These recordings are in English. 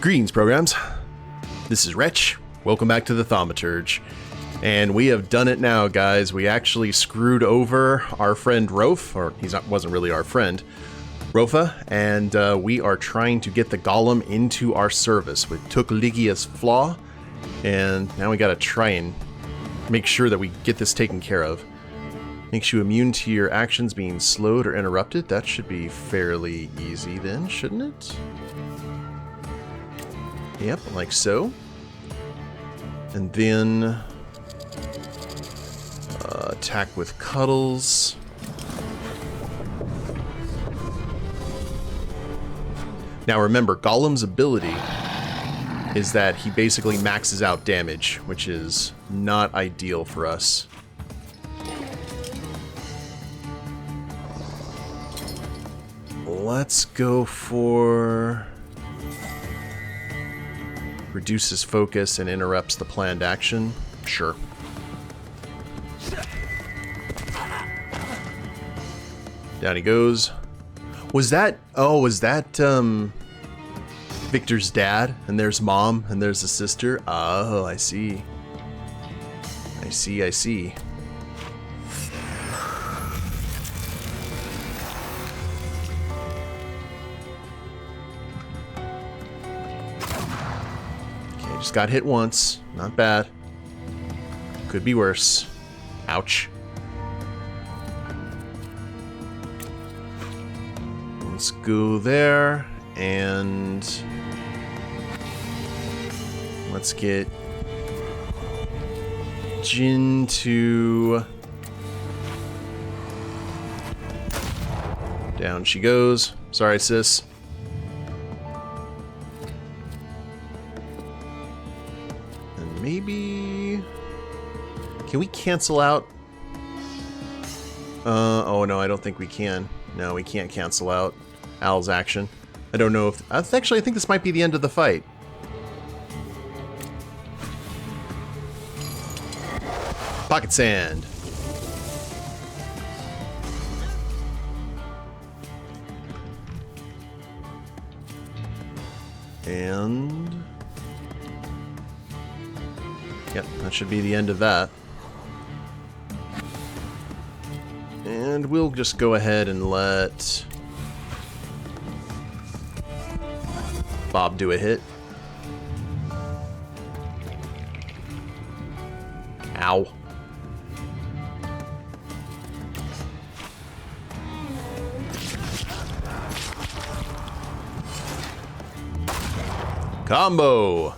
Greetings, programs. This is Wretch. Welcome back to the Thaumaturge. And we have done it now, guys. We actually screwed over our friend Rof, or wasn't really our friend, Rofa, and we are trying to get the Golem into our service. We took Ligia's flaw, and now we gotta try and make sure that we get this taken care of. Makes you immune to your actions being slowed or interrupted. That should be fairly easy then, shouldn't it? Yep, like so. And then attack with cuddles. Now remember, Golem's ability is that he basically maxes out damage, which is not ideal for us. Let's go for reduces focus and interrupts the planned action. Sure. Down he goes. Was that Victor's dad? And there's mom and there's a sister? Oh, I see. I see. Just got hit once. Not bad. Could be worse. Ouch. Let's go there and let's get Jin to... Down she goes. Sorry, sis. Maybe... Can we cancel out? Oh no, I don't think we can. No, we can't cancel out Al's action. I don't know if... Actually, I think this might be the end of the fight. Pocket sand. And... Yep, that should be the end of that. And we'll just go ahead and let Bob do a hit. Ow. Combo.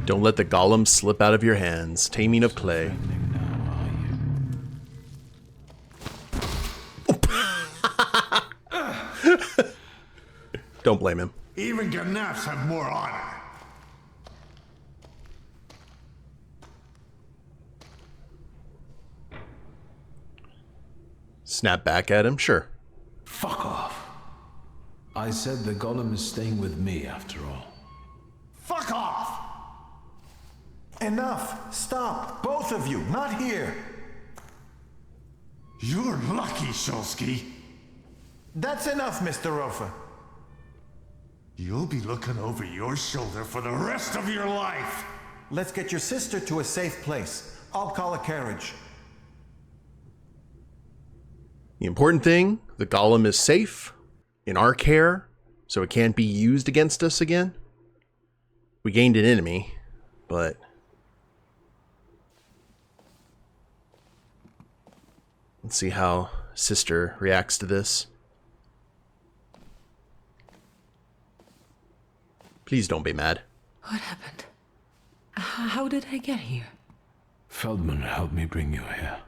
Don't let the Golem slip out of your hands. Taming of clay. Don't blame him. Even Ganaps have more honor. Snap back at him? Sure. Fuck off. I said the Golem is staying with me after all. Fuck off! Enough! Stop! Both of you! Not here! You're lucky, Shulsky. That's enough, Mr. Rofa. You'll be looking over your shoulder for the rest of your life. Let's get your sister to a safe place. I'll call a carriage. The important thing, the Golem is safe, in our care, so it can't be used against us again. We gained an enemy, but... Let's see how Sister reacts to this. Please don't be mad. What happened? How did I get here? Feldman helped me bring you here.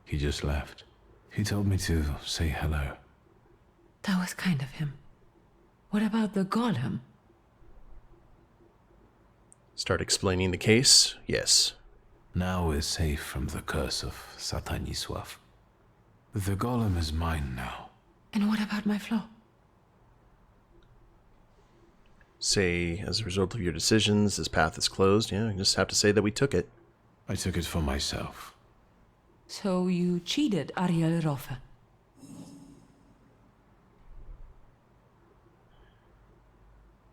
He just left. He told me to say hello. That was kind of him. What about the Golem? Start explaining the case? Yes. Now we're safe from the curse of Satanisław. The Golem is mine now. And what about my flaw? Say, as a result of your decisions, this path is closed. Yeah, you just have to say that we took it. I took it for myself. So you cheated Ariel Rofe?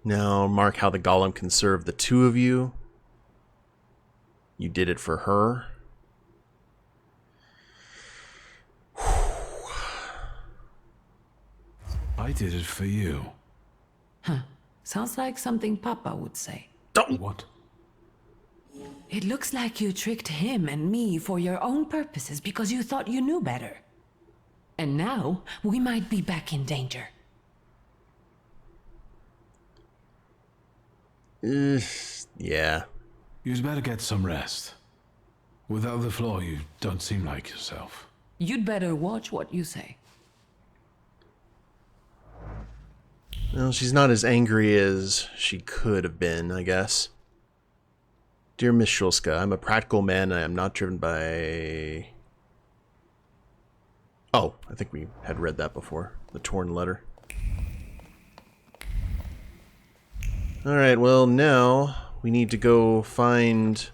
Now, mark how the golem can serve the two of you. You did it for her. I did it for you. Sounds like something Papa would say. What? It looks like you tricked him and me for your own purposes because you thought you knew better. And now, we might be back in danger. Yeah. You'd better get some rest. Without the flaw, you don't seem like yourself. You'd better watch what you say. Well, she's not as angry as she could have been, I guess. Dear Miss Shulska, I'm a practical man and I am not driven by... Oh, I think we had read that before. The torn letter. Alright, well now we need to go find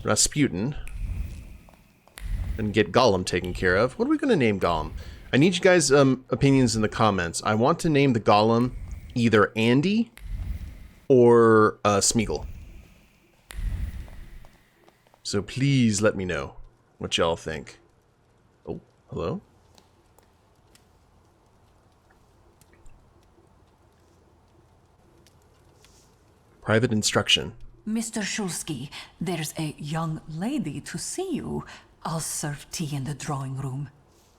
Rasputin and get Golem taken care of. What are we going to name Golem? I need you guys' opinions in the comments. I want to name the Golem either Andy or Smeagol. So please let me know what y'all think. Oh, hello? Private instruction. Mr. Shulsky, there's a young lady to see you. I'll serve tea in the drawing room.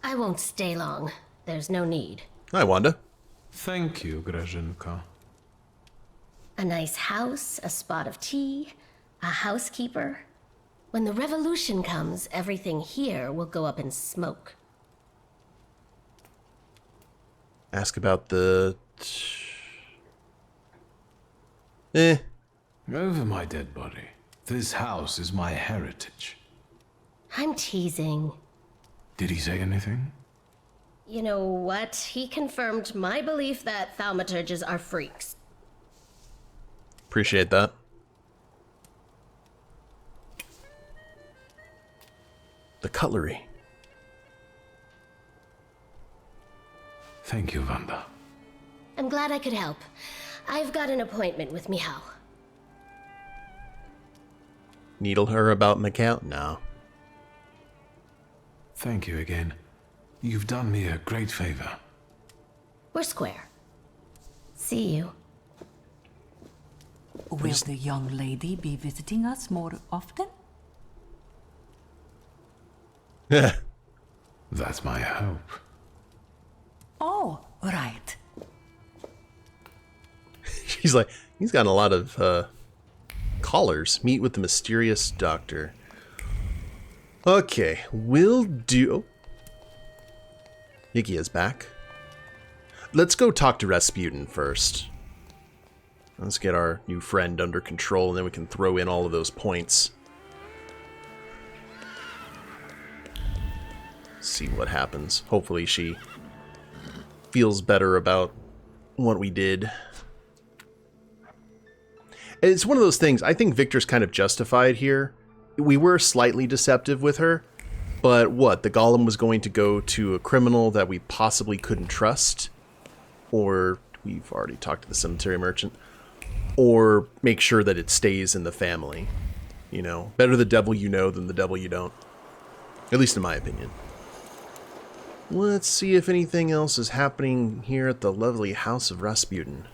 I won't stay long. There's no need. Hi, Wanda. Thank you, Grażynka. A nice house, a spot of tea, a housekeeper. When the revolution comes, everything here will go up in smoke. Ask about the... Over my dead body. This house is my heritage. I'm teasing. Did he say anything? You know what? He confirmed my belief that Thaumaturges are freaks. Appreciate that. The cutlery. Thank you, Wanda. I'm glad I could help. I've got an appointment with Michał. Needle her about Macau? No. Thank you again. You've done me a great favor. We're square. See you. Will the young lady be visiting us more often? That's my hope. Oh, right. She's like, he's got a lot of callers. Meet with the mysterious doctor. Okay, we'll do... Oh. Ligia's back. Let's go talk to Rasputin first. Let's get our new friend under control, and then we can throw in all of those points. See what happens. Hopefully she feels better about what we did. It's one of those things, I think Victor's kind of justified here. We were slightly deceptive with her, but what? The golem was going to go to a criminal that we possibly couldn't trust? Or, we've already talked to the cemetery merchant. Or make sure that it stays in the family. You know, better the devil you know than the devil you don't. At least in my opinion. Let's see if anything else is happening here at the lovely house of Rasputin.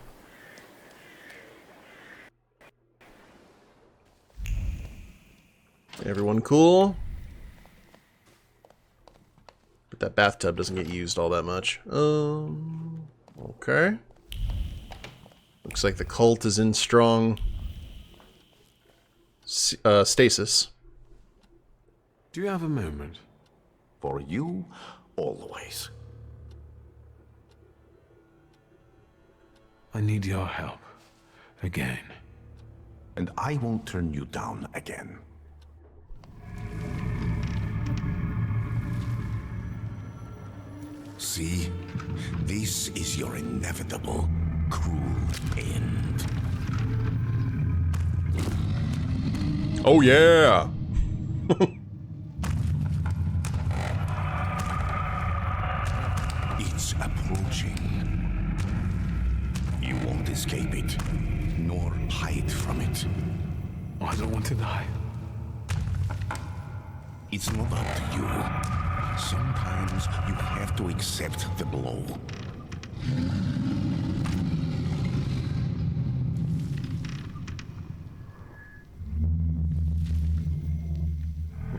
Everyone cool? But that bathtub doesn't get used all that much. Okay. Looks like the cult is in strong stasis. Do you have a moment? For you, always. I need your help. Again. And I won't turn you down again. See? This is your inevitable, cruel end. Oh yeah! It's approaching. You won't escape it, nor hide from it. I don't want to die. It's not up to you. Sometimes you have to accept the blow.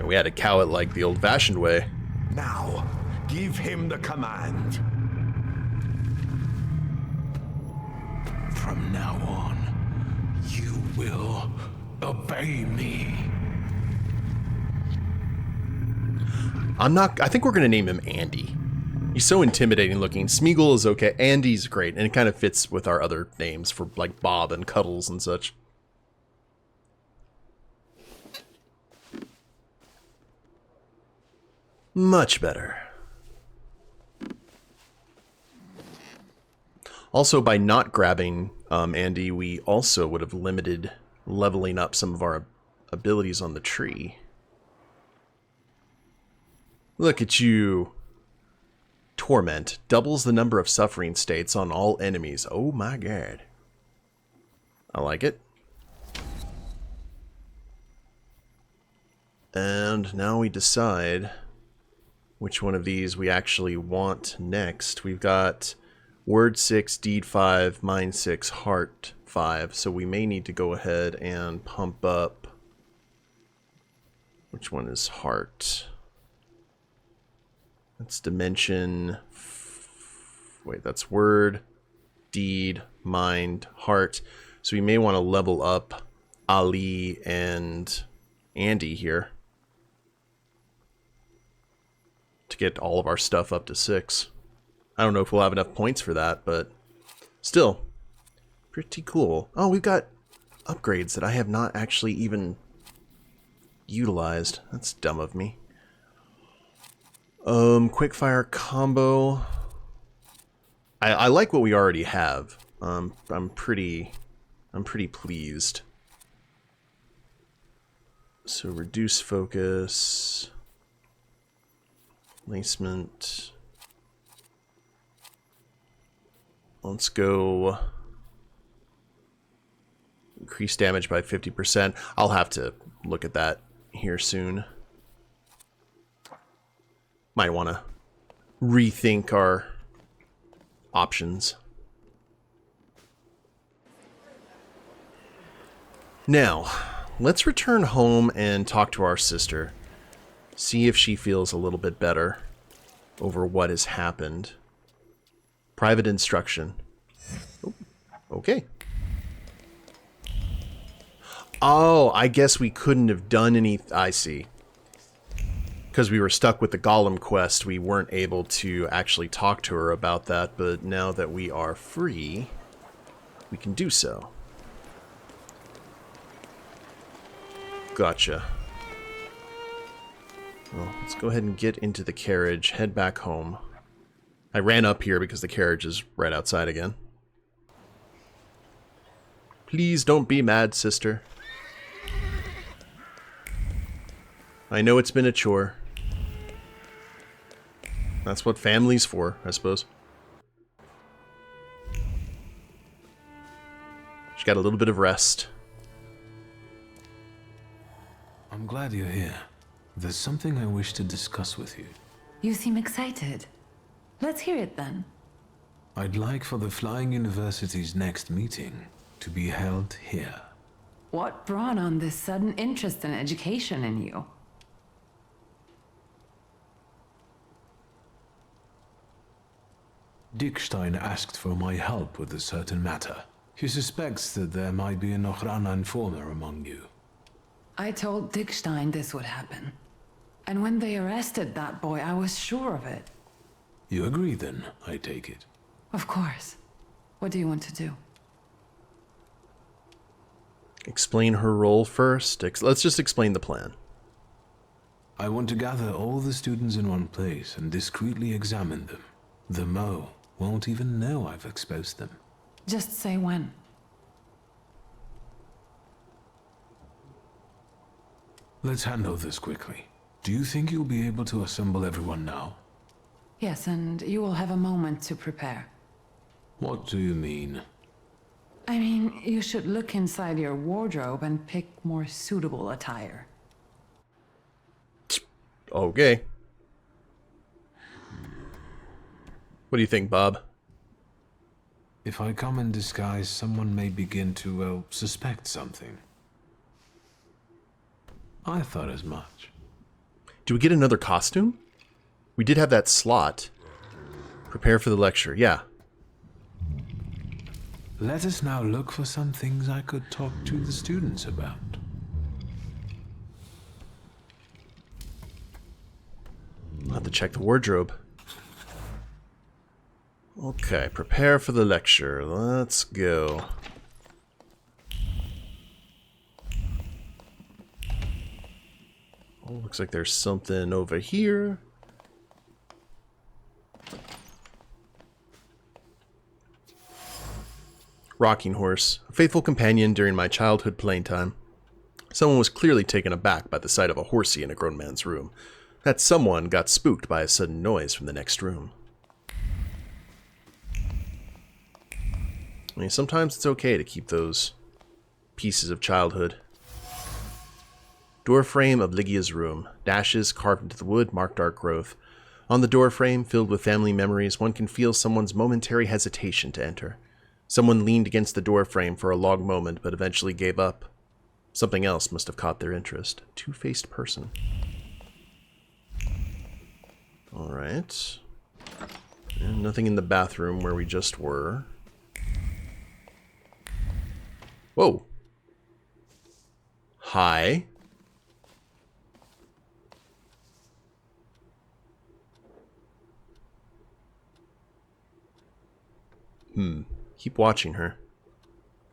We had to cow it like the old-fashioned way. Now, give him the command. From now on, you will obey me. I think we're gonna name him Andy. He's so intimidating looking. Smeagol is okay. Andy's great, and it kind of fits with our other names for like Bob and Cuddles and such. Much better. Also, by not grabbing Andy, we also would have limited leveling up some of our abilities on the tree. Look at you. Torment doubles the number of suffering states on all enemies. Oh my god. I like it. And now we decide which one of these we actually want next. We've got Word 6, Deed 5, Mind 6, Heart 5. So we may need to go ahead and pump up. Which one is Heart? That's Dimension. Wait, that's Word, Deed, Mind, Heart. So we may want to level up Ali and Andy here to get all of our stuff up to 6. I don't know if we'll have enough points for that, but still, pretty cool. Oh, we've got upgrades that I have not actually even utilized. That's dumb of me. Quickfire combo. I like what we already have. I'm pretty pleased. So reduce focus. Placement. Let's go increase damage by 50%. I'll have to look at that here soon. Might want to rethink our options. Now, let's return home and talk to our sister. See if she feels a little bit better over what has happened. Private instruction. Oh, okay. Oh, I guess we couldn't have done any... I see. Because we were stuck with the Golem quest, we weren't able to actually talk to her about that, but now that we are free, we can do so. Gotcha. Well, let's go ahead and get into the carriage, head back home. I ran up here because the carriage is right outside again. Please don't be mad, sister. I know it's been a chore. That's what family's for, I suppose. She got a little bit of rest. I'm glad you're here. There's something I wish to discuss with you. You seem excited. Let's hear it then. I'd like for the Flying University's next meeting to be held here. What brought on this sudden interest in education in you? Dickstein asked for my help with a certain matter. He suspects that there might be a Nochrana informer among you. I told Dickstein this would happen. And when they arrested that boy, I was sure of it. You agree then, I take it? Of course. What do you want to do? Explain her role first. Let's just explain the plan. I want to gather all the students in one place and discreetly examine them. The Mo won't even know I've exposed them. Just say when. Let's handle this quickly. Do you think you'll be able to assemble everyone now? Yes, and you will have a moment to prepare. What do you mean? I mean, you should look inside your wardrobe and pick more suitable attire. Okay. What do you think, Bob? If I come in disguise, someone may begin to, well, suspect something. I thought as much. Do we get another costume? We did have that slot. Prepare for the lecture. Yeah. Let us now look for some things I could talk to the students about. I'll have to check the wardrobe. Okay, prepare for the lecture. Let's go. Oh, looks like there's something over here. Rocking horse, a faithful companion during my childhood playing time. Someone was clearly taken aback by the sight of a horsey in a grown man's room. That someone got spooked by a sudden noise from the next room. I mean, sometimes it's okay to keep those pieces of childhood. Door frame of Ligia's room. Dashes carved into the wood mark dark growth. On the door frame, filled with family memories, one can feel someone's momentary hesitation to enter. Someone leaned against the door frame for a long moment, but eventually gave up. Something else must have caught their interest. Two-faced person. Alright. And nothing in the bathroom where we just were. Whoa. Hi. Keep watching her.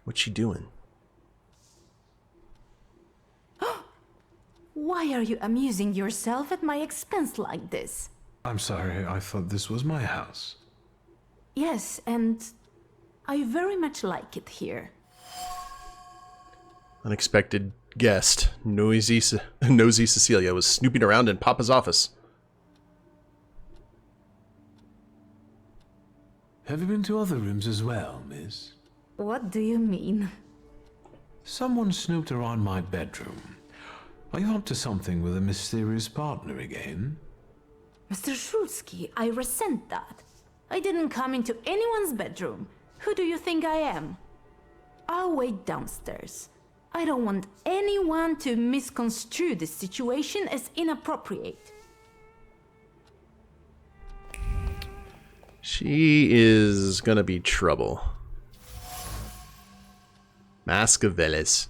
What's she doing? Why are you amusing yourself at my expense like this? I'm sorry, I thought this was my house. Yes, and I very much like it here. Unexpected guest. Nosy Cecilia was snooping around in Papa's office. Have you been to other rooms as well, miss? What do you mean? Someone snooped around my bedroom. Are you up to something with a mysterious partner again? Mr. Shulsky, I resent that. I didn't come into anyone's bedroom. Who do you think I am? I'll wait downstairs. I don't want anyone to misconstrue this situation as inappropriate. She is gonna be trouble. Mask of Veles.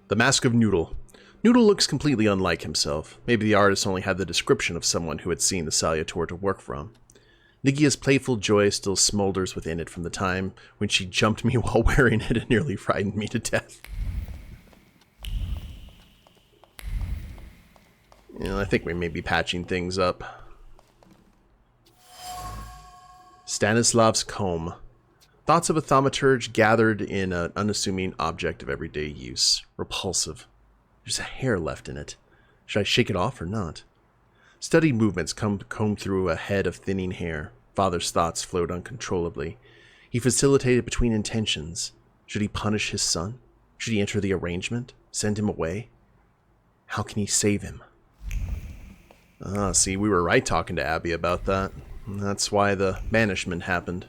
The Mask of Noodle. Noodle looks completely unlike himself. Maybe the artist only had the description of someone who had seen the Salutor to work from. Ligia's playful joy still smolders within it from the time when she jumped me while wearing it and nearly frightened me to death. You know, I think we may be patching things up. Stanislav's comb. Thoughts of a thaumaturge gathered in an unassuming object of everyday use. Repulsive. There's a hair left in it. Should I shake it off or not? Studied movements comb through a head of thinning hair. Father's thoughts flowed uncontrollably. He facilitated between intentions. Should he punish his son? Should he enter the arrangement? Send him away? How can he save him? See, we were right talking to Abby about that. That's why the banishment happened.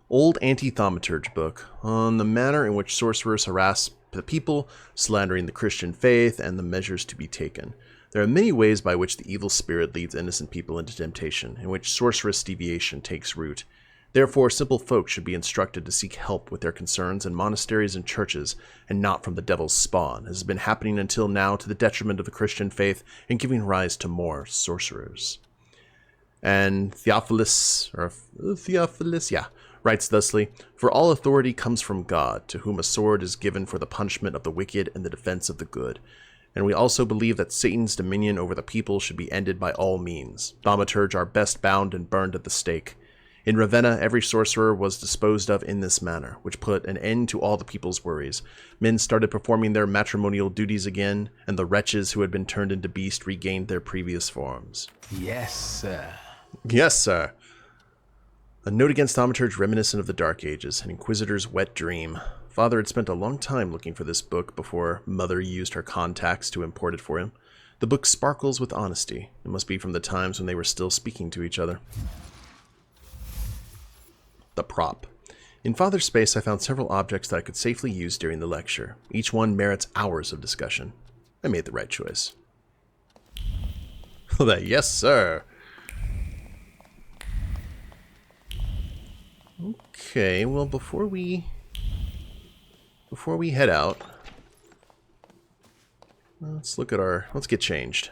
Old anti-thaumaturge book on the manner in which sorcerers harass the people, slandering the Christian faith, and the measures to be taken. There are many ways by which the evil spirit leads innocent people into temptation, in which sorcerous deviation takes root. Therefore, simple folk should be instructed to seek help with their concerns in monasteries and churches, and not from the devil's spawn, as has been happening until now to the detriment of the Christian faith and giving rise to more sorcerers. And Theophilus, writes thusly, "For all authority comes from God, to whom a sword is given for the punishment of the wicked and the defense of the good. And we also believe that Satan's dominion over the people should be ended by all means. Thaumaturge are best bound and burned at the stake. In Ravenna, every sorcerer was disposed of in this manner, which put an end to all the people's worries. Men started performing their matrimonial duties again, and the wretches who had been turned into beasts regained their previous forms." Yes, sir. Yes, sir. A note against Thaumaturge reminiscent of the Dark Ages, an Inquisitor's wet dream. Father had spent a long time looking for this book before Mother used her contacts to import it for him. The book sparkles with honesty. It must be from the times when they were still speaking to each other. The prop. In Father's space, I found several objects that I could safely use during the lecture. Each one merits hours of discussion. I made the right choice. Yes, sir. Okay, well, before we head out, let's get changed.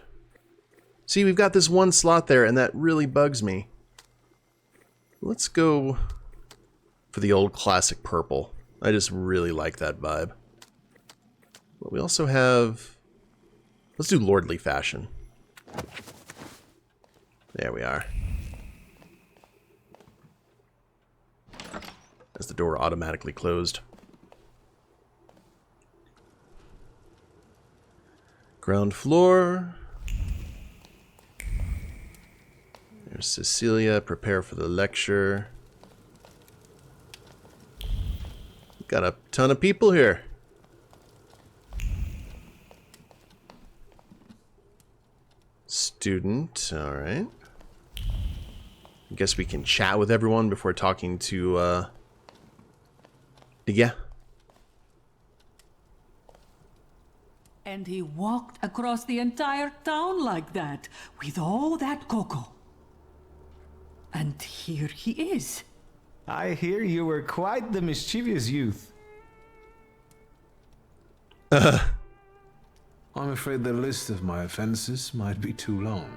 See, we've got this one slot there, and that really bugs me. Let's go for the old classic purple. I just really like that vibe. But we also have... Let's do lordly fashion. There we are. As the door automatically closed. Ground floor. There's Cecilia. Prepare for the lecture. Got a ton of people here. Student, alright. I guess we can chat with everyone before talking to, Ligia. And he walked across the entire town like that, with all that cocoa. And here he is. I hear you were quite the mischievous youth. I'm afraid the list of my offenses might be too long.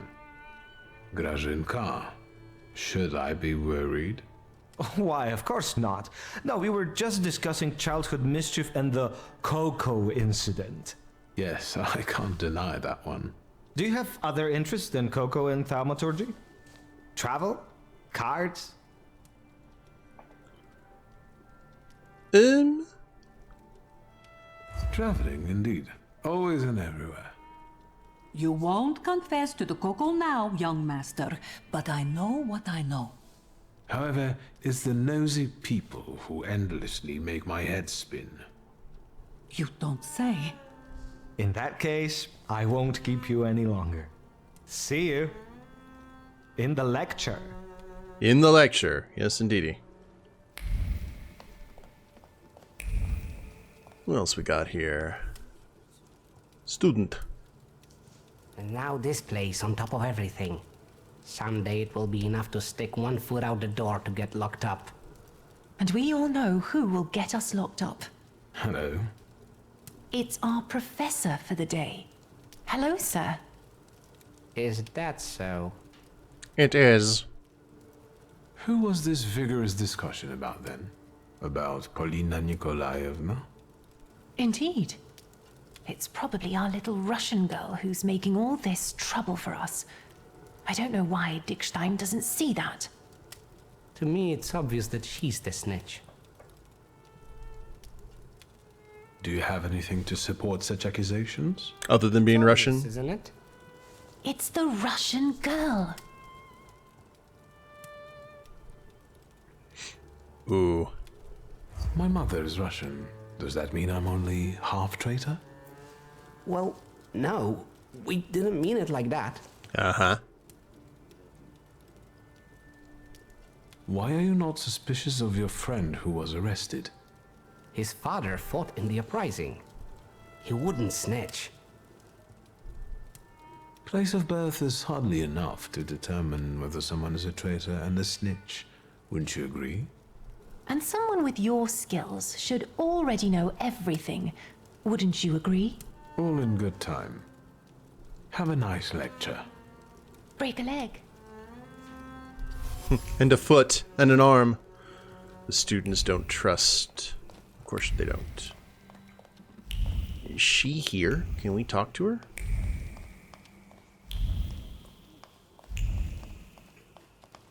Grażynka, should I be worried? Why, of course not. No, we were just discussing childhood mischief and the cocoa incident. Yes, I can't deny that one. Do you have other interests than cocoa and thaumaturgy? Travel? Cards? Traveling, indeed. Always and everywhere. You won't confess to the cocoa now, young master, but I know what I know. However, it's the nosy people who endlessly make my head spin. You don't say. In that case, I won't keep you any longer. See you in the lecture. In the lecture, yes indeedy. What else we got here? Student. And now this place on top of everything. Someday it will be enough to stick one foot out the door to get locked up. And we all know who will get us locked up. Hello. It's our professor for the day. Hello, sir. Is that so? It is. Who was this vigorous discussion about then? About Polina Nikolaevna? Indeed. It's probably our little Russian girl who's making all this trouble for us. I don't know why Dickstein doesn't see that. To me, it's obvious that she's the snitch. Do you have anything to support such accusations? Other than being Russian? Isn't it? It's the Russian girl. Ooh. My mother is Russian. Does that mean I'm only half traitor? Well, no. We didn't mean it like that. Uh-huh. Why are you not suspicious of your friend who was arrested? His father fought in the uprising. He wouldn't snitch. Place of birth is hardly enough to determine whether someone is a traitor and a snitch. Wouldn't you agree? And someone with your skills should already know everything. Wouldn't you agree? All in good time. Have a nice lecture. Break a leg. And a foot and an arm. The students don't trust. Of course they don't. Is she here? Can we talk to her?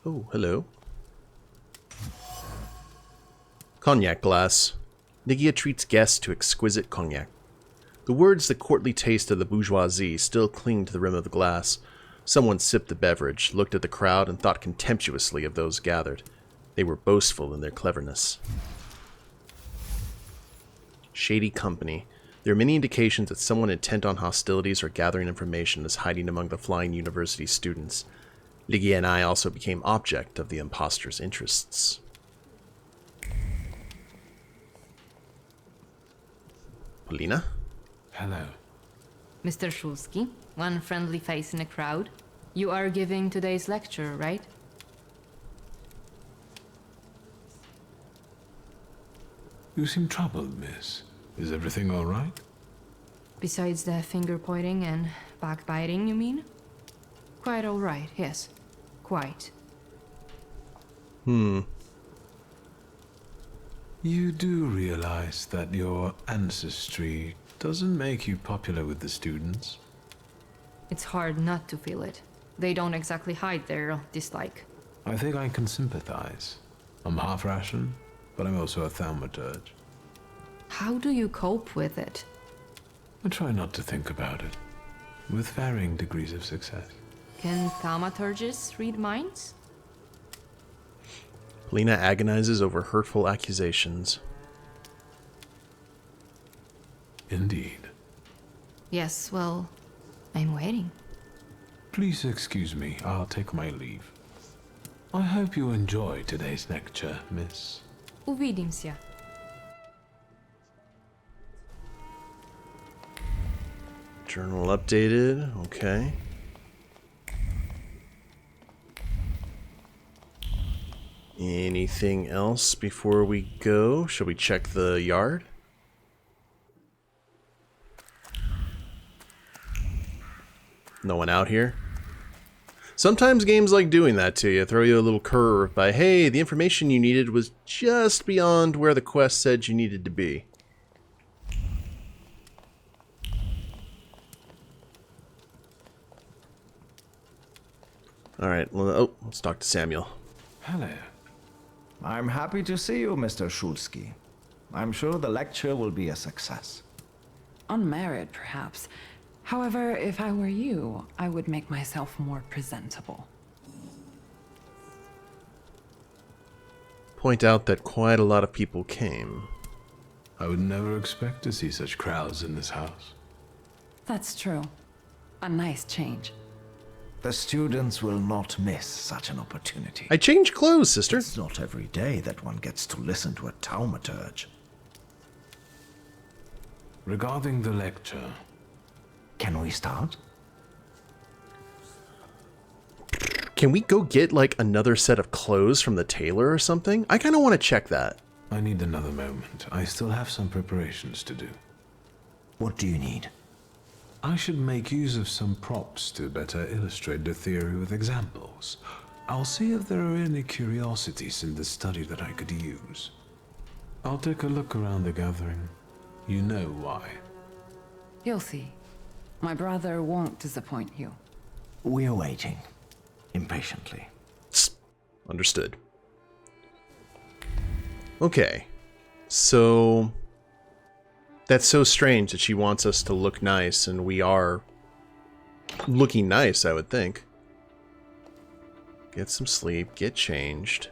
Oh, hello. Cognac glass. Ligia treats guests to exquisite cognac. The words, the courtly taste of the bourgeoisie, still cling to the rim of the glass. Someone sipped the beverage, looked at the crowd, and thought contemptuously of those gathered. They were boastful in their cleverness. Shady company. There are many indications that someone intent on hostilities or gathering information is hiding among the Flying University students. Ligia and I also became object of the imposter's interests. Polina? Hello. Mr. Szulski, one friendly face in a crowd. You are giving today's lecture, right? You seem troubled, miss. Is everything all right? Besides the finger-pointing and backbiting, you mean? Quite all right, yes. Quite. You do realize that your ancestry doesn't make you popular with the students? It's hard not to feel it. They don't exactly hide their dislike. I think I can sympathize. I'm half Russian, but I'm also a Thaumaturge. How do you cope with it? I try not to think about it, with varying degrees of success. Can Thaumaturges read minds? Polina agonizes over hurtful accusations. Indeed. Yes, well, I'm waiting. Please excuse me, I'll take my leave. I hope you enjoy today's lecture, miss. Увидимся. Journal updated, okay. Anything else before we go? Shall we check the yard? No one out here? Sometimes games like doing that to you, throw you a little curve by, hey, the information you needed was just beyond where the quest said you needed to be. Alright, well, oh, let's talk to Samuel. Hello. I'm happy to see you, Mr. Szulski. I'm sure the lecture will be a success. Unmarried, perhaps. However, if I were you, I would make myself more presentable. Point out that quite a lot of people came. I would never expect to see such crowds in this house. That's true. A nice change. The students will not miss such an opportunity. I changed clothes, sister. It's not every day that one gets to listen to a Thaumaturge. Regarding the lecture... Can we start? Can we go get, like, another set of clothes from the tailor or something? I kind of want to check that. I need another moment. I still have some preparations to do. What do you need? I should make use of some props to better illustrate the theory with examples. I'll see if there are any curiosities in the study that I could use. I'll take a look around the gathering. You know why. You'll see. My brother won't disappoint you. We're waiting. Impatiently. Understood. Okay. So... that's so strange that she wants us to look nice, and we are looking nice, I would think. Get some sleep, get changed.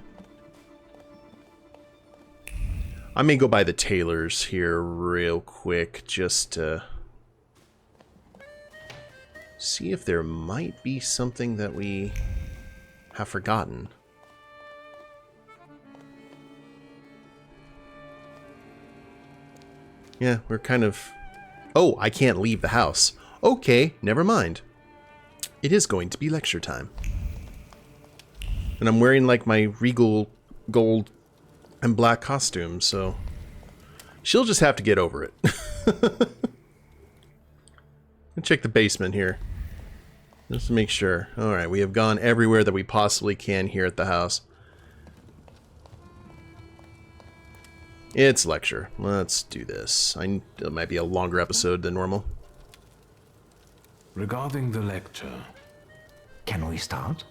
I may go by the tailors here real quick, just to see if there might be something that we have forgotten. Yeah, we're kind of... oh, I can't leave the house. Okay, never mind. It is going to be lecture time. And I'm wearing, like, my regal gold and black costume, so... she'll just have to get over it. Let's check the basement here. Just to make sure. Alright, we have gone everywhere that we possibly can here at the house. It's lecture. Let's do this. It might be a longer episode than normal. Regarding the lecture... Can we start?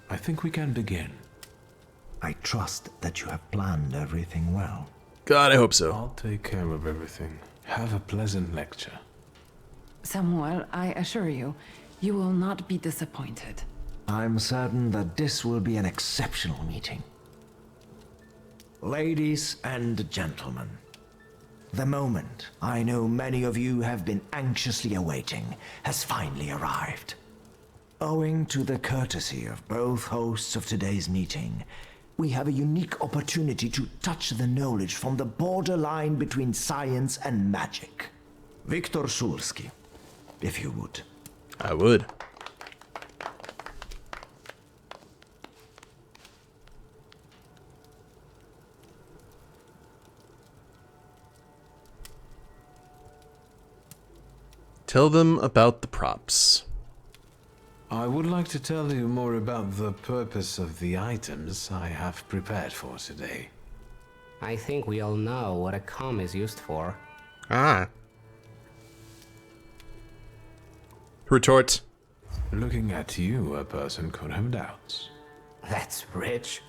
I think we can begin. I trust that you have planned everything well. God, I hope so. I'll take care of everything. Have a pleasant lecture. Samuel, I assure you, you will not be disappointed. I'm certain that this will be an exceptional meeting. Ladies and gentlemen, the moment I know many of you have been anxiously awaiting has finally arrived. Owing to the courtesy of both hosts of today's meeting, we have a unique opportunity to touch the knowledge from the borderline between science and magic. Wiktor Szulski, if you would. I would. Tell them about the props. I would like to tell you more about the purpose of the items I have prepared for today. I think we all know what a comb is used for. Ah. Retort. Looking at you, a person could have doubts. That's rich.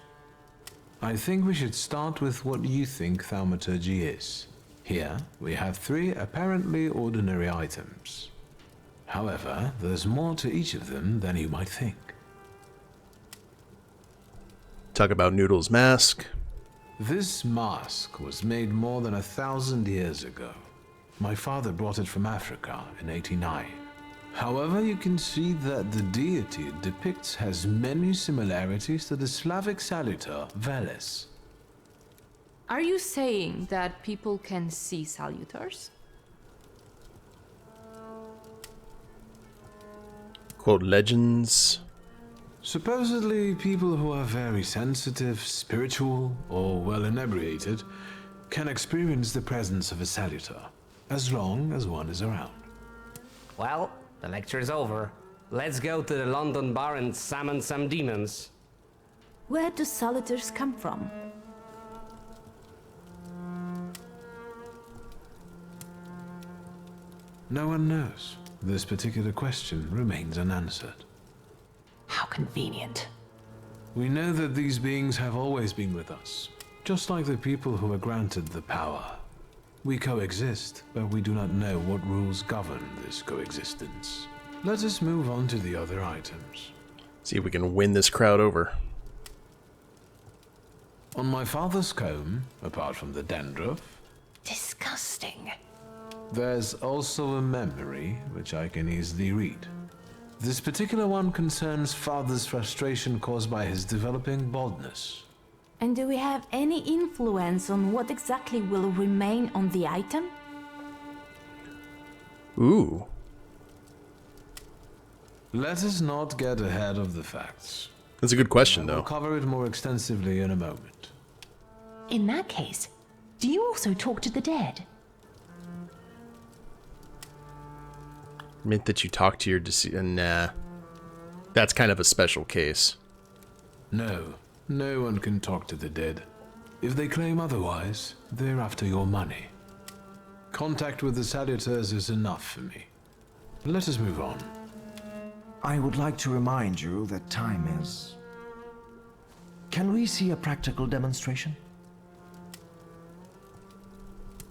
I think we should start with what you think Thaumaturge is. Here, we have 3 apparently ordinary items. However, there's more to each of them than you might think. Talk about Noodle's mask. This mask was made more than 1,000 years ago. My father brought it from Africa in '89. However, you can see that the deity it depicts has many similarities to the Slavic salutor, Veles. Are you saying that people can see salutars? Quote legends. Supposedly, people who are very sensitive, spiritual, or well inebriated can experience the presence of a salutar, as long as one is around. Well, the lecture's over. Let's go to the London bar and summon some demons. Where do salutars come from? No one knows. This particular question remains unanswered. How convenient. We know that these beings have always been with us, just like the people who are granted the power. We coexist, but we do not know what rules govern this coexistence. Let us move on to the other items. See if we can win this crowd over. On my father's comb, apart from the dandruff, Disgusting. there's also a memory which I can easily read. This particular one concerns father's frustration caused by his developing baldness. And do we have any influence on what exactly will remain on the item? Ooh. Let us not get ahead of the facts. That's a good question, We'll though. cover it more extensively in a moment. In that case, do you also talk to the dead? Admit that you talk to your deceased. Nah. That's kind of a special case. No, no one can talk to the dead. If they claim otherwise, they're after your money. Contact with the salutars is enough for me. Let us move on. I would like to remind you that time is... Can we see a practical demonstration?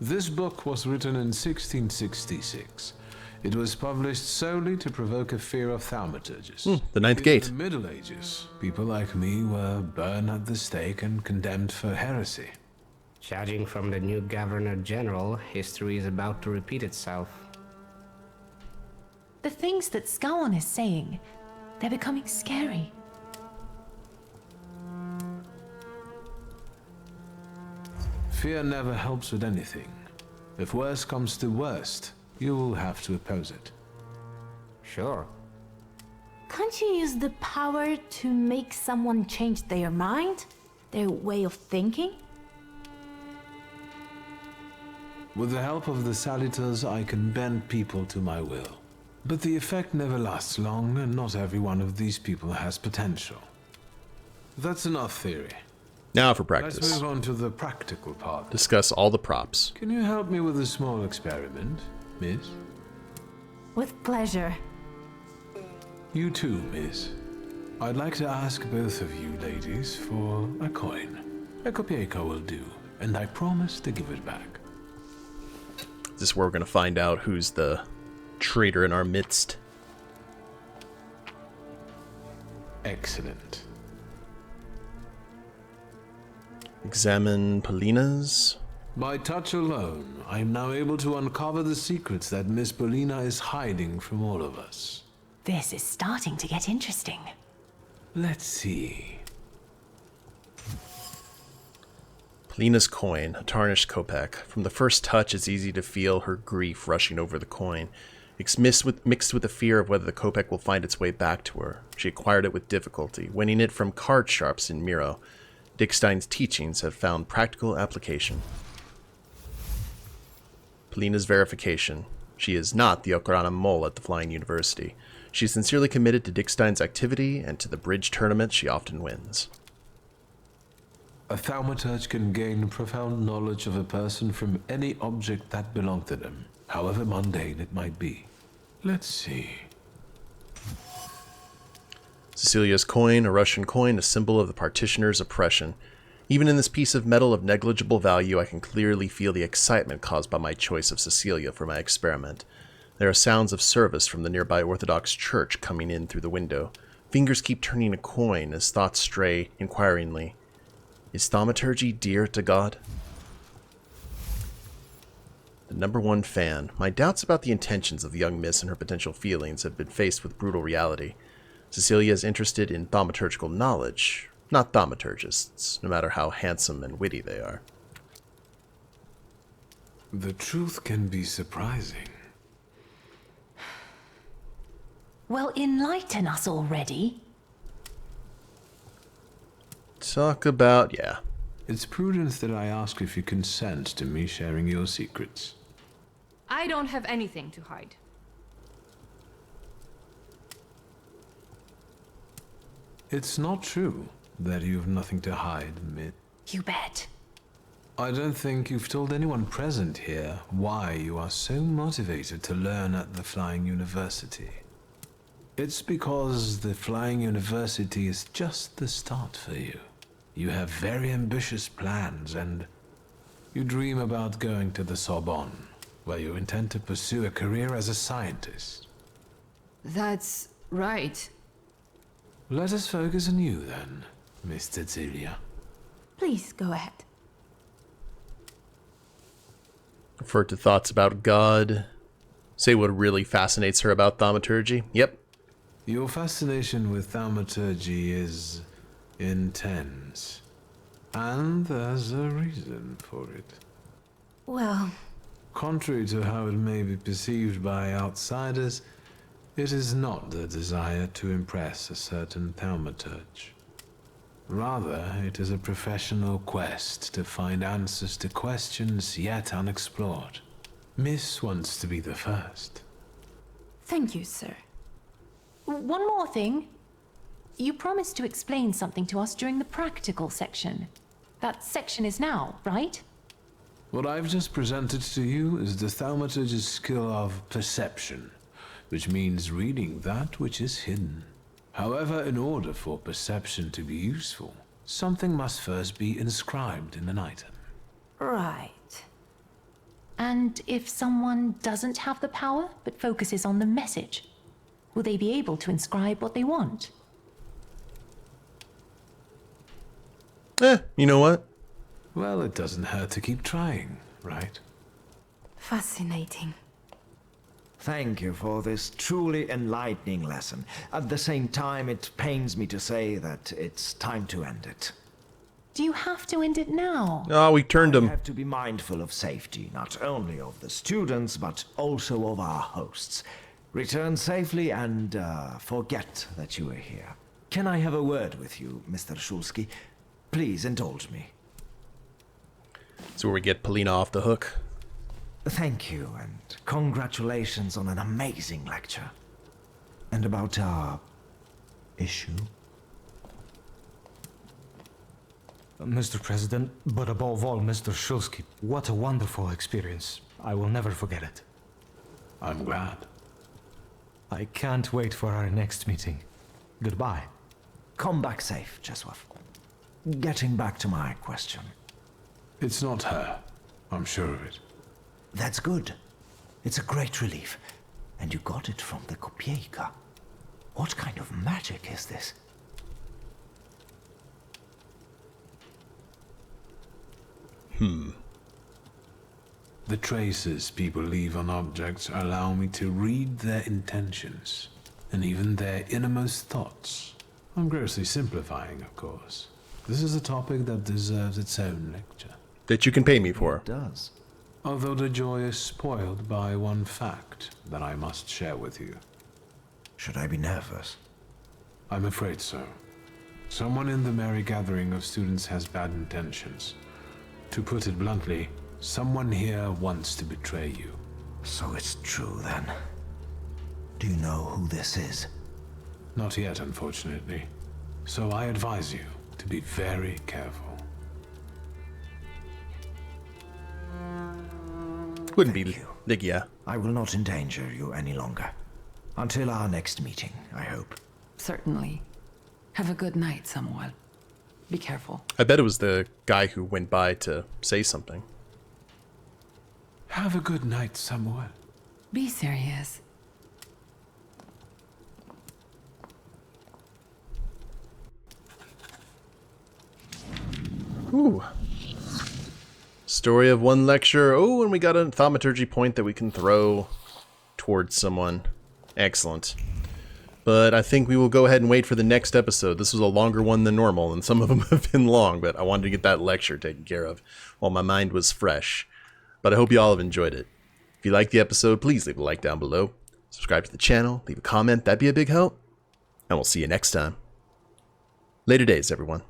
This book was written in 1666. It was published solely to provoke a fear of thaumaturges. The Ninth In Gate. the Middle Ages, people like me were burned at the stake and condemned for heresy. Judging from the new Governor General, history is about to repeat itself. The things that Scowan is saying, they're becoming scary. Fear never helps with anything. If worst comes to worst, you will have to oppose it. Sure. Can't you use the power to make someone change their mind? Their way of thinking? With the help of the salutars, I can bend people to my will. But the effect never lasts long, and not every one of these people has potential. That's enough theory. Now for Let's practice. move on to the practical part. Discuss all the props. Can you help me with a small experiment, miss? With pleasure. You too, miss. I'd like to ask both of you ladies for a coin. A kopieka will do, and I promise to give it back. Is this where we're going to find out who's the traitor in our midst? Excellent. Examine Polina's. By touch alone, I am now able to uncover the secrets that Miss Polina is hiding from all of us. This is starting to get interesting. Let's see. Polina's coin, a tarnished kopeck. From the first touch, it's easy to feel her grief rushing over the coin. It's mixed with the fear of whether the kopeck will find its way back to her. She acquired it with difficulty, winning it from card sharps in Miro. Dickstein's teachings have found practical application. Polina's verification. She is not the Okrana mole at the Flying University. She is sincerely committed to Dickstein's activity and to the bridge tournament she often wins. A Thaumaturge can gain profound knowledge of a person from any object that belonged to them, however mundane it might be. Let's see. Cecilia's coin, a Russian coin, a symbol of the partitioner's oppression. Even in this piece of metal of negligible value, I can clearly feel the excitement caused by my choice of Cecilia for my experiment. There are sounds of service from the nearby Orthodox church coming in through the window. Fingers keep turning a coin as thoughts stray inquiringly. Is thaumaturgy dear to God? The #1 fan. My doubts about the intentions of the young miss and her potential feelings have been faced with brutal reality. Cecilia is interested in thaumaturgical knowledge, not thaumaturgists, no matter how handsome and witty they are. The truth can be surprising. Well, enlighten us already. Talk about, yeah. It's prudent that I ask if you consent to me sharing your secrets. I don't have anything to hide. It's not true that you have nothing to hide, Miss. You bet. I don't think you've told anyone present here why you are so motivated to learn at the Flying University. It's because the Flying University is just the start for you. You have very ambitious plans and you dream about going to the Sorbonne, where you intend to pursue a career as a scientist. That's right. Let us focus on you then, Miss Cecilia. Please go ahead. Refer to thoughts about God. Say what really fascinates her about thaumaturgy. Yep. Your fascination with thaumaturgy is intense. And there's a reason for it. Well, contrary to how it may be perceived by outsiders, it is not the desire to impress a certain thaumaturge. Rather, it is a professional quest to find answers to questions yet unexplored. Miss wants to be the first. thank you, sir. One more thing. You promised to explain something to us during the practical section. That section is now, right? What I've just presented to you is the thaumaturge's skill of perception, which means reading that which is hidden. However, in order for perception to be useful, something must first be inscribed in an item. Right. And if someone doesn't have the power, but focuses on the message, will they be able to inscribe what they want? You know what? Well, it doesn't hurt to keep trying, right? Fascinating. Thank you for this truly enlightening lesson. At the same time, it pains me to say that it's time to end it. Do you have to end it now? Oh, we turned him. I have to be mindful of safety, not only of the students, but also of our hosts. Return safely and forget that you were here. Can I have a word with you, Mr. Shulsky? Please indulge me. That's where we get Polina off the hook. Thank you, and congratulations on an amazing lecture. And about our issue? Mr. President, but above all, Mr. Shulsky, what a wonderful experience. I will never forget it. I'm glad. I can't wait for our next meeting. Goodbye. Come back safe, Jeswaf. Getting back to my question. It's not her. I'm sure of it. That's good. It's a great relief. And you got it from the Kopieka. What kind of magic is this? The traces people leave on objects allow me to read their intentions, and even their innermost thoughts. I'm grossly simplifying, of course. This is a topic that deserves its own lecture. That you can pay me for. It does. Although the joy is spoiled by one fact that I must share with you. Should I be nervous? I'm afraid so. Someone in the merry gathering of students has bad intentions. To put it bluntly, someone here wants to betray you. So it's true then. Do you know who this is? Not yet, unfortunately. So I advise you to be very careful. Wouldn't be Ligia. I will not endanger you any longer. Until our next meeting, I hope. Certainly. Have a good night, Samuel. Be careful. I bet it was the guy who went by to say something. Have a good night, Samuel. Be serious. Ooh. Story of one lecture. Oh, and we got a thaumaturgy point that we can throw towards someone. Excellent. But I think we will go ahead and wait for the next episode. This was a longer one than normal, and some of them have been long, but I wanted to get that lecture taken care of while my mind was fresh. But I hope you all have enjoyed it. If you liked the episode, please leave a like down below. Subscribe to the channel, leave a comment, that'd be a big help. And we'll see you next time. Later days, everyone.